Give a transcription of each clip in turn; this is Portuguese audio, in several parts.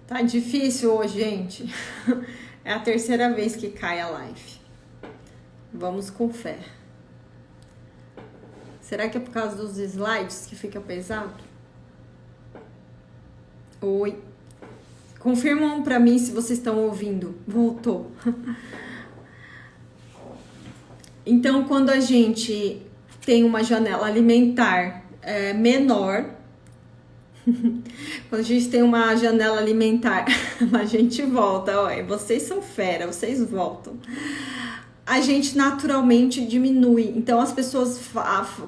Tá difícil hoje, gente. É a terceira vez que cai a live. Vamos com fé. Será que é por causa dos slides que fica pesado? Oi. Confirmam pra mim se vocês estão ouvindo. Voltou. Então, quando a gente tem uma janela alimentar menor, quando a gente tem uma janela alimentar, a gente volta, ó, vocês são fera, vocês voltam. A gente naturalmente diminui. Então, as pessoas,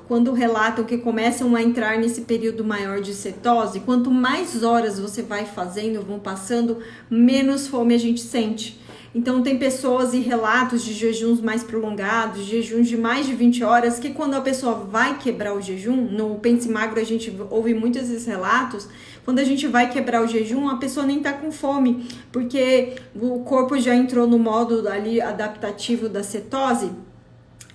quando relatam que começam a entrar nesse período maior de cetose, quanto mais horas você vai fazendo, vão passando, menos fome a gente sente. Então, tem pessoas e relatos de jejuns mais prolongados, jejuns de mais de 20 horas, que quando a pessoa vai quebrar o jejum, no Pense Magro a gente ouve muitos desses relatos, quando a gente vai quebrar o jejum, a pessoa nem tá com fome, porque o corpo já entrou no modo ali adaptativo da cetose,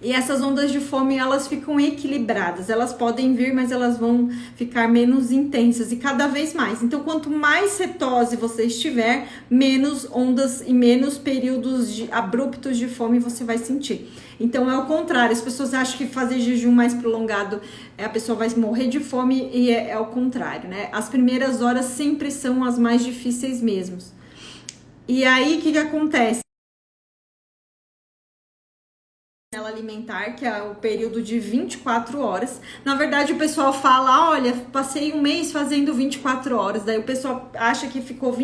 e essas ondas de fome, elas ficam equilibradas. Elas podem vir, mas elas vão ficar menos intensas e cada vez mais. Então, quanto mais cetose você estiver, menos ondas e menos períodos abruptos de fome você vai sentir. Então, é o contrário. As pessoas acham que fazer jejum mais prolongado, a pessoa vai morrer de fome, e é o contrário, né? As primeiras horas sempre são as mais difíceis mesmo. E aí, o que acontece? Alimentar, que é o período de 24 horas. Na verdade, o pessoal fala, olha, passei um mês fazendo 24 horas, daí o pessoal acha que ficou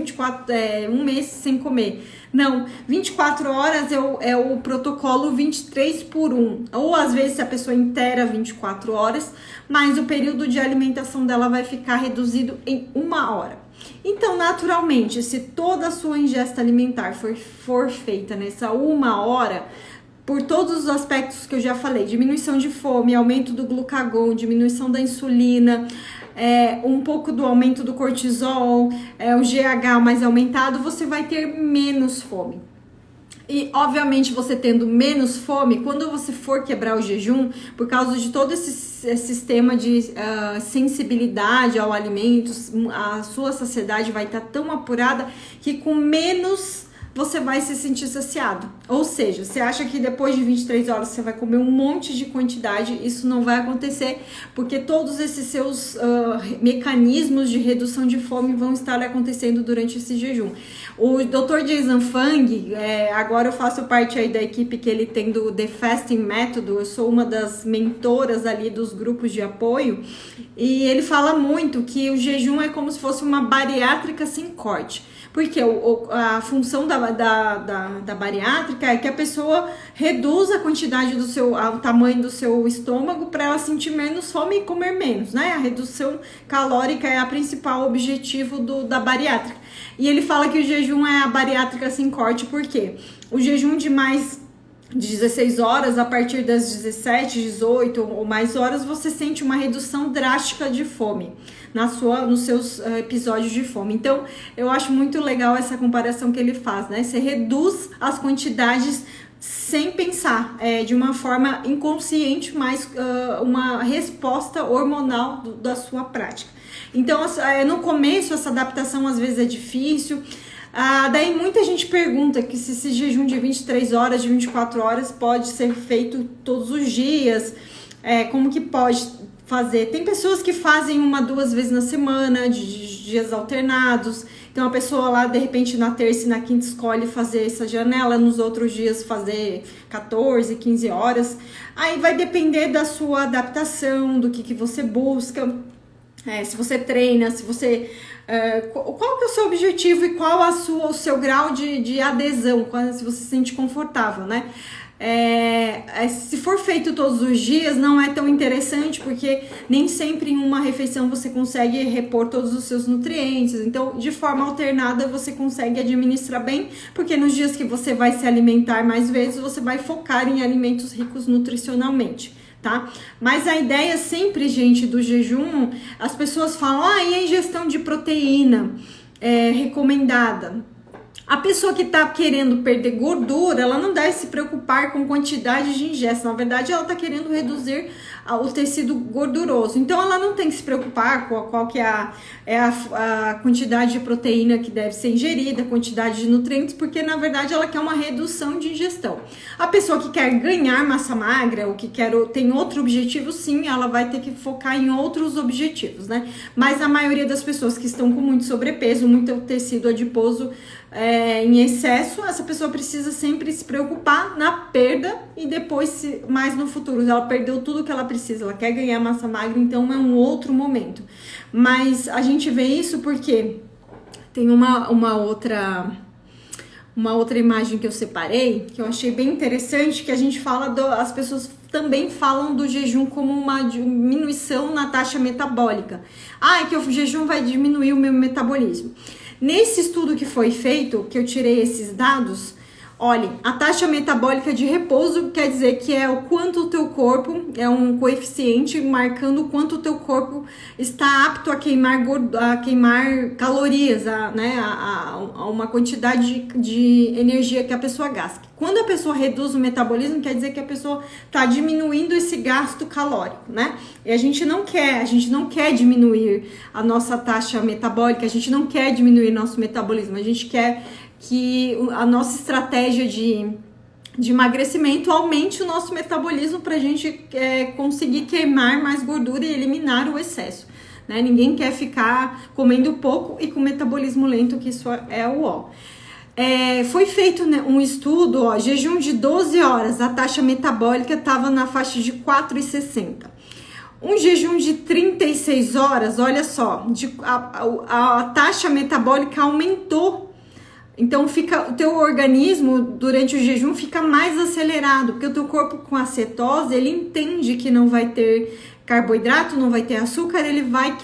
um mês sem comer. Não, 24 horas é o protocolo 23 por 1, ou às vezes a pessoa inteira 24 horas, mas o período de alimentação dela vai ficar reduzido em 1 hora. Então, naturalmente, se toda a sua ingesta alimentar for feita nessa 1 hora, por todos os aspectos que eu já falei, diminuição de fome, aumento do glucagon, diminuição da insulina, um pouco do aumento do cortisol, o GH mais aumentado, você vai ter menos fome. E, obviamente, você tendo menos fome, quando você for quebrar o jejum, por causa de todo esse sistema de sensibilidade ao alimento, a sua saciedade vai estar tão apurada que com menos você vai se sentir saciado. Ou seja, você acha que depois de 23 horas você vai comer um monte de quantidade, isso não vai acontecer, porque todos esses seus mecanismos de redução de fome vão estar acontecendo durante esse jejum. O Dr. Jason Fung, agora eu faço parte aí da equipe que ele tem do The Fasting Método, eu sou uma das mentoras ali dos grupos de apoio, e ele fala muito que o jejum é como se fosse uma bariátrica sem corte. Porque a função da bariátrica é que a pessoa reduza a quantidade o tamanho do seu estômago para ela sentir menos fome e comer menos, né? A redução calórica é o principal objetivo da bariátrica. E ele fala que o jejum é a bariátrica sem corte, por quê? O jejum de mais de 16 horas, a partir das 17, 18 ou mais horas, você sente uma redução drástica de fome nos seus episódios de fome. Então, eu acho muito legal essa comparação que ele faz, né? Você reduz as quantidades sem pensar, de uma forma inconsciente, mas uma resposta hormonal da sua prática. Então, no começo, essa adaptação às vezes é difícil. Daí muita gente pergunta que se esse jejum de 23 horas, de 24 horas pode ser feito todos os dias, como que pode fazer? Tem pessoas que fazem 1, 2 vezes na semana, de dias alternados. Então a pessoa lá, de repente, na terça e na quinta escolhe fazer essa janela, nos outros dias fazer 14, 15 horas. Aí vai depender da sua adaptação, do que você busca, se você treina, se você... qual que é o seu objetivo e qual o seu grau de adesão, se você se sente confortável, né? Se for feito todos os dias, não é tão interessante, porque nem sempre em uma refeição você consegue repor todos os seus nutrientes. Então, de forma alternada, você consegue administrar bem, porque nos dias que você vai se alimentar mais vezes, você vai focar em alimentos ricos nutricionalmente. Tá? Mas a ideia sempre, gente, do jejum, as pessoas falam, e a ingestão de proteína recomendada? A pessoa que tá querendo perder gordura, ela não deve se preocupar com quantidade de ingesta. Na verdade, ela tá querendo reduzir o tecido gorduroso. Então ela não tem que se preocupar com qual que é a quantidade de proteína que deve ser ingerida, a quantidade de nutrientes, porque na verdade ela quer uma redução de ingestão. A pessoa que quer ganhar massa magra, ou que tem outro objetivo, sim, ela vai ter que focar em outros objetivos, né? Mas a maioria das pessoas que estão com muito sobrepeso, muito tecido adiposo em excesso, essa pessoa precisa sempre se preocupar na perda e depois, mais no futuro, ela perdeu tudo que ela precisa, ela quer ganhar massa magra, então é um outro momento. Mas a gente vê isso porque tem uma outra imagem que eu separei, que eu achei bem interessante, que a gente fala, as pessoas também falam do jejum como uma diminuição na taxa metabólica. Que o jejum vai diminuir o meu metabolismo. Nesse estudo que foi feito, que eu tirei esses dados, olhem, a taxa metabólica de repouso quer dizer que é o quanto o teu corpo, é um coeficiente marcando o quanto o teu corpo está apto a queimar calorias, a uma quantidade de energia que a pessoa gasta. Quando a pessoa reduz o metabolismo, quer dizer que a pessoa está diminuindo esse gasto calórico, né? E a gente não quer diminuir a nossa taxa metabólica, a gente não quer diminuir nosso metabolismo, a gente quer que a nossa estratégia de emagrecimento aumente o nosso metabolismo para a gente conseguir queimar mais gordura e eliminar o excesso, né? Ninguém quer ficar comendo pouco e com metabolismo lento, que isso é o ó. Foi feito, né, um estudo, jejum de 12 horas, a taxa metabólica estava na faixa de 4,60. Um jejum de 36 horas, olha só, a taxa metabólica aumentou. Então o teu organismo durante o jejum fica mais acelerado, porque o teu corpo com acetose, ele entende que não vai ter carboidrato, não vai ter açúcar, ele vai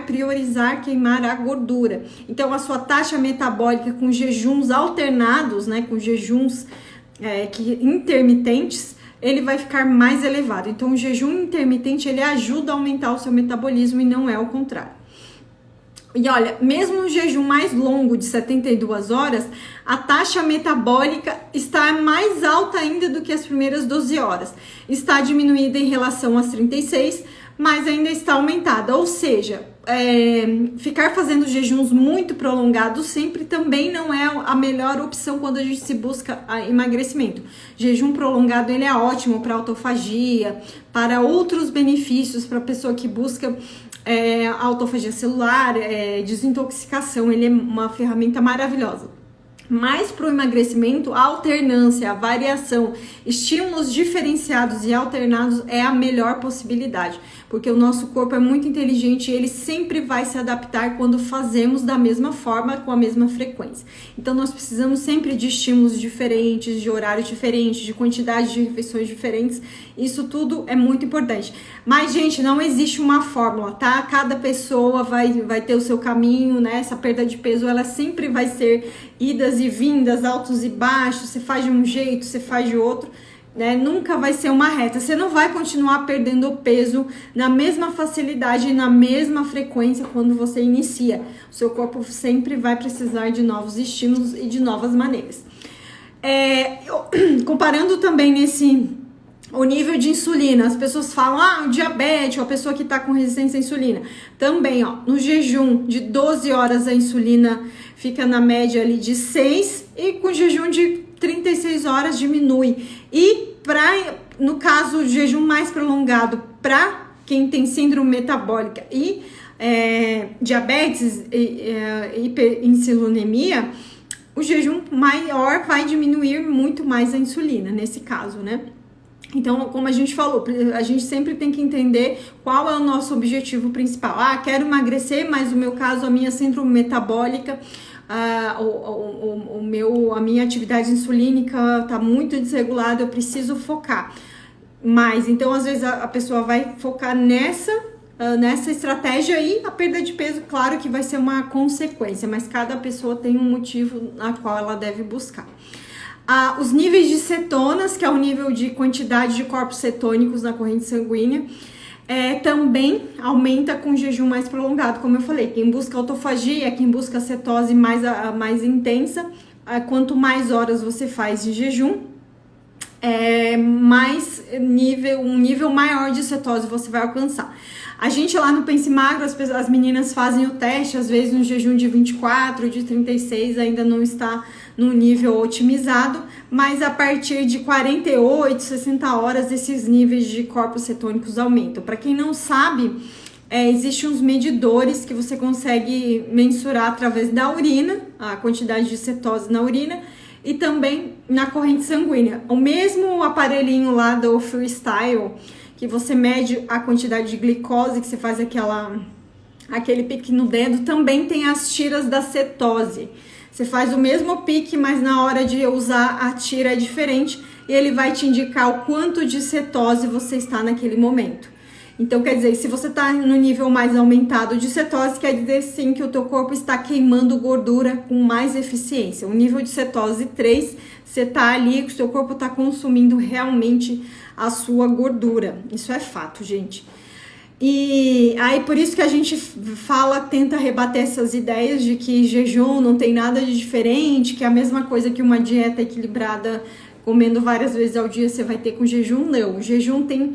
priorizar queimar a gordura. Então a sua taxa metabólica com jejuns alternados, né, com jejuns intermitentes, ele vai ficar mais elevado. Então o jejum intermitente, ele ajuda a aumentar o seu metabolismo e não é o contrário. E olha, mesmo no jejum mais longo de 72 horas, a taxa metabólica está mais alta ainda do que as primeiras 12 horas. Está diminuída em relação às 36, mas ainda está aumentada. Ou seja, ficar fazendo jejuns muito prolongados sempre também não é a melhor opção quando a gente se busca emagrecimento. Jejum prolongado, ele é ótimo para autofagia, para outros benefícios, para a pessoa que busca autofagia celular, desintoxicação, ele é uma ferramenta maravilhosa. Mas para o emagrecimento, a alternância, a variação, estímulos diferenciados e alternados é a melhor possibilidade, porque o nosso corpo é muito inteligente e ele sempre vai se adaptar quando fazemos da mesma forma, com a mesma frequência. Então nós precisamos sempre de estímulos diferentes, de horários diferentes, de quantidade de refeições diferentes. Isso tudo é muito importante. Mas, gente, não existe uma fórmula, tá? Cada pessoa vai ter o seu caminho, né? Essa perda de peso, ela sempre vai ser idas e vindas, altos e baixos. Você faz de um jeito, você faz de outro, né? Nunca vai ser uma reta. Você não vai continuar perdendo peso na mesma facilidade e na mesma frequência quando você inicia. O seu corpo sempre vai precisar de novos estímulos e de novas maneiras. Comparando também o nível de insulina, as pessoas falam, o diabético, a pessoa que está com resistência à insulina. Também, no jejum de 12 horas a insulina fica na média ali de 6 e com jejum de 36 horas diminui. E no caso, o jejum mais prolongado para quem tem síndrome metabólica e diabetes e hiperinsulinemia, o jejum maior vai diminuir muito mais a insulina, nesse caso, né? Então, como a gente falou, a gente sempre tem que entender qual é o nosso objetivo principal. Quero emagrecer, mas no meu caso, a minha síndrome metabólica, a minha atividade insulínica está muito desregulada, eu preciso focar. Mas, então, às vezes, a pessoa vai focar nessa estratégia e a perda de peso, claro que vai ser uma consequência, mas cada pessoa tem um motivo na qual ela deve buscar. Os níveis de cetonas, que é o nível de quantidade de corpos cetônicos na corrente sanguínea, também aumenta com jejum mais prolongado, como eu falei. Quem busca autofagia, quem busca cetose mais intensa, quanto mais horas você faz de jejum, um nível maior de cetose você vai alcançar. A gente lá no Pense Magro, as meninas fazem o teste, às vezes no jejum de 24, de 36 ainda não está no nível otimizado, mas a partir de 48, 60 horas esses níveis de corpos cetônicos aumentam. Para quem não sabe, existem uns medidores que você consegue mensurar através da urina, a quantidade de cetose na urina, e também na corrente sanguínea. O mesmo aparelhinho lá do Freestyle, que você mede a quantidade de glicose, que você faz aquele pique no dedo, também tem as tiras da cetose. Você faz o mesmo pique, mas na hora de usar a tira é diferente, e ele vai te indicar o quanto de cetose você está naquele momento. Então, quer dizer, se você está no nível mais aumentado de cetose, quer dizer sim que o teu corpo está queimando gordura com mais eficiência. O nível de cetose 3, você está ali, o seu corpo está consumindo realmente a sua gordura. Isso é fato, gente. E aí, por isso que a gente tenta rebater essas ideias de que jejum não tem nada de diferente, que é a mesma coisa que uma dieta equilibrada, comendo várias vezes ao dia, você vai ter com jejum. Não, o jejum tem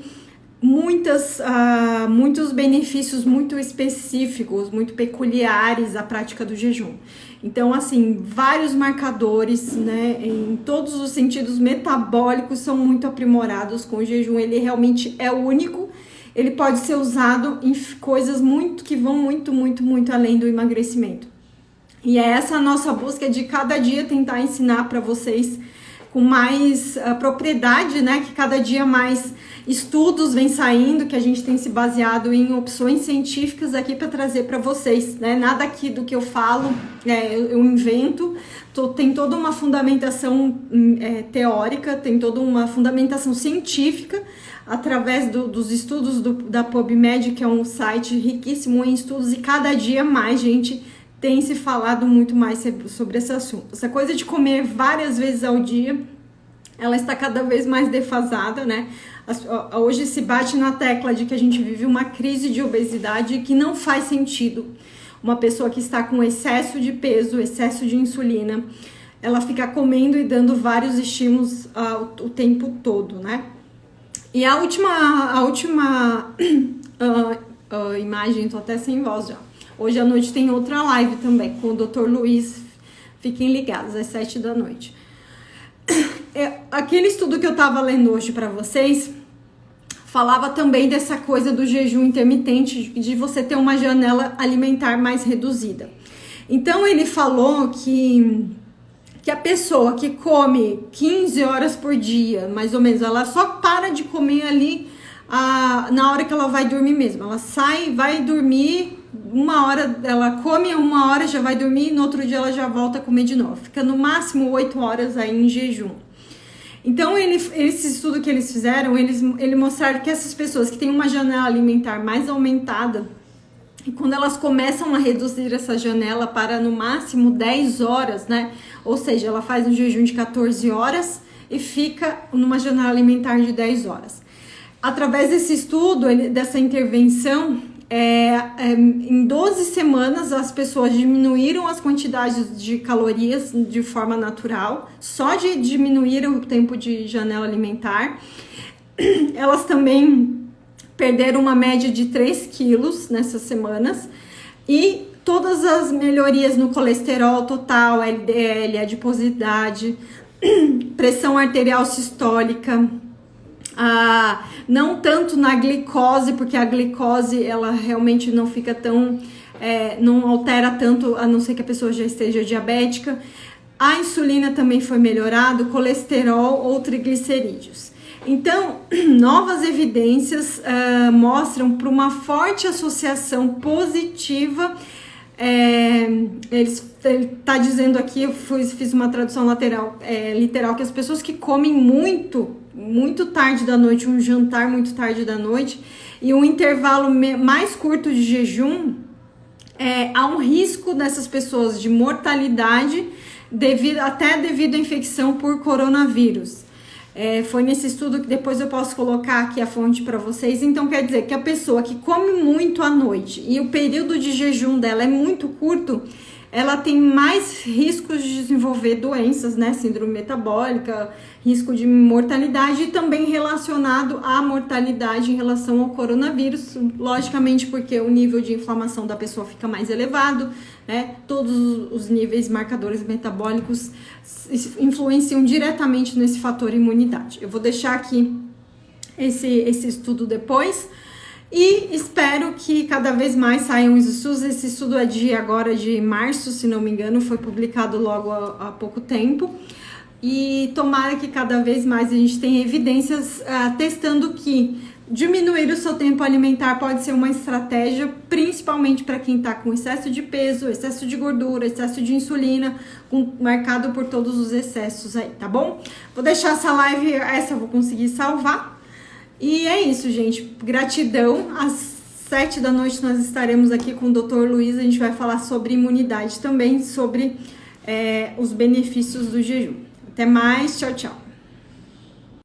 muitos benefícios muito específicos, muito peculiares à prática do jejum. Então, assim, vários marcadores, né, em todos os sentidos metabólicos são muito aprimorados com o jejum. Ele realmente é único, ele pode ser usado em coisas que vão muito além do emagrecimento. E é essa a nossa busca de cada dia tentar ensinar para vocês com mais propriedade, né, que cada dia mais estudos vêm saindo, que a gente tem se baseado em opções científicas aqui para trazer para vocês, né? Nada aqui do que eu falo eu invento, tem toda uma fundamentação teórica, tem toda uma fundamentação científica através dos estudos da PubMed, que é um site riquíssimo em estudos, e cada dia mais gente tem se falado muito mais sobre esse assunto. Essa coisa de comer várias vezes ao dia, ela está cada vez mais defasada, né? Hoje se bate na tecla de que a gente vive uma crise de obesidade que não faz sentido. Uma pessoa que está com excesso de peso, excesso de insulina, ela fica comendo e dando vários estímulos o tempo todo, né? E a última imagem, tô até sem voz já. Hoje à noite tem outra live também com o Dr. Luiz. Fiquem ligados, às 7 da noite. Aquele estudo que eu tava lendo hoje para vocês falava também dessa coisa do jejum intermitente, de você ter uma janela alimentar mais reduzida. Então ele falou que a pessoa que come 15 horas por dia, mais ou menos, ela só para de comer ali na hora que ela vai dormir mesmo. Ela sai, vai dormir, 1 hora, ela come 1 hora, já vai dormir, e no outro dia ela já volta a comer de novo. Fica no máximo 8 horas aí em jejum. Então, esse estudo que eles fizeram, eles mostraram que essas pessoas que têm uma janela alimentar mais aumentada, e quando elas começam a reduzir essa janela para no máximo 10 horas, né? Ou seja, ela faz um jejum de 14 horas e fica numa janela alimentar de 10 horas. Através desse estudo, dessa intervenção, em 12 semanas as pessoas diminuíram as quantidades de calorias de forma natural, só de diminuíram o tempo de janela alimentar. Elas também perderam uma média de 3 quilos nessas semanas, e todas as melhorias no colesterol total, LDL, adiposidade, pressão arterial sistólica, não tanto na glicose, porque a glicose ela realmente não fica tão, não altera tanto, a não ser que a pessoa já esteja diabética. A insulina também foi melhorado, colesterol ou triglicerídeos. Então, novas evidências mostram para uma forte associação positiva. Ele está dizendo aqui, eu fiz uma tradução literal, que as pessoas que comem muito tarde da noite, um jantar muito tarde da noite e um intervalo mais curto de jejum, há um risco dessas pessoas de mortalidade até devido à infecção por coronavírus. Foi nesse estudo que depois eu posso colocar aqui a fonte para vocês. Então quer dizer que a pessoa que come muito à noite e o período de jejum dela é muito curto, ela tem mais riscos de desenvolver doenças, né? Síndrome metabólica, risco de mortalidade e também relacionado à mortalidade em relação ao coronavírus, logicamente porque o nível de inflamação da pessoa fica mais elevado, né? Todos os níveis marcadores metabólicos influenciam diretamente nesse fator imunidade. Eu vou deixar aqui esse estudo depois. E espero que cada vez mais saiam os estudos. Esse estudo é de março, se não me engano, foi publicado logo há pouco tempo. E tomara que cada vez mais a gente tenha evidências testando que diminuir o seu tempo alimentar pode ser uma estratégia, principalmente para quem está com excesso de peso, excesso de gordura, excesso de insulina, marcado por todos os excessos aí, tá bom? Vou deixar essa live, essa eu vou conseguir salvar. E é isso, gente. Gratidão. Às 7 da noite nós estaremos aqui com o Dr. Luiz. A gente vai falar sobre imunidade também, sobre os benefícios do jejum. Até mais. Tchau, tchau.